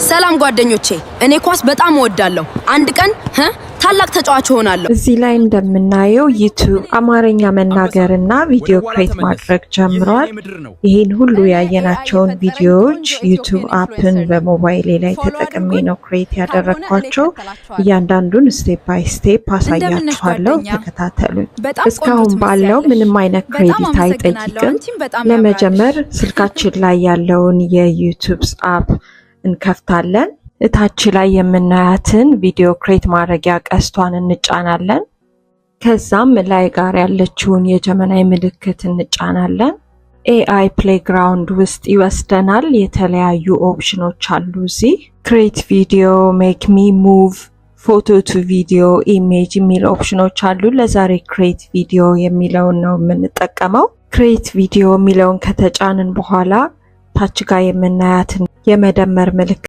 ሰላም ጓደኞቼ እኔ ኳስ በጣም እወዳለሁ አንድ ቀን ታላቅ ተጫዋች ሆናለሁ እዚህ ላይ እንደምናየው ዩቲዩብ አማርኛ መናገርና ቪዲዮ ክሬት ማድረግ ጀምሯል ይሄን ሁሉ ያየናቸውን ቪዲዮዎች ዩቲዩብ አፕን በሞባይሌ ላይ ተጠቅሜ ነው ክሬት ያደረኳቸው እያንዳንዱን ስቴፕ ባይ ስቴፕ አሳያችኋለሁ ተከታተሉኝ እስካሁን ባለው ምንም አይነት ክሬዲት አይጠይቅም ለመጀመር ስልካችን ላይ ያለውን የዩቲዩብ አፕ እንከፍታለን እታች ላይ የምናያትን ቪዲዮ ክሬት ማድረጊያ ቀስቷን እንጫናለን ከዛም ላይ ጋር ያለችውን የጀመናይ ምልክት እንጫናለን AI ፕሌግራውንድ ውስጥ ይወስደናል የተለያዩ ኦፕሽኖች አሉ እዚህ ክሬት ቪዲዮ ሜክ ሚ ሙቭ ፎቶ ቱ ቪዲዮ ኢሜጅ የሚል ኦፕሽኖች አሉ ለዛሬ ክሬት ቪዲዮ የሚለውን ነው የምንጠቀመው ክሬት ቪዲዮ የሚለውን ከተጫንን በኋላ ታች ጋር የምናያትን የመደመር ምልክት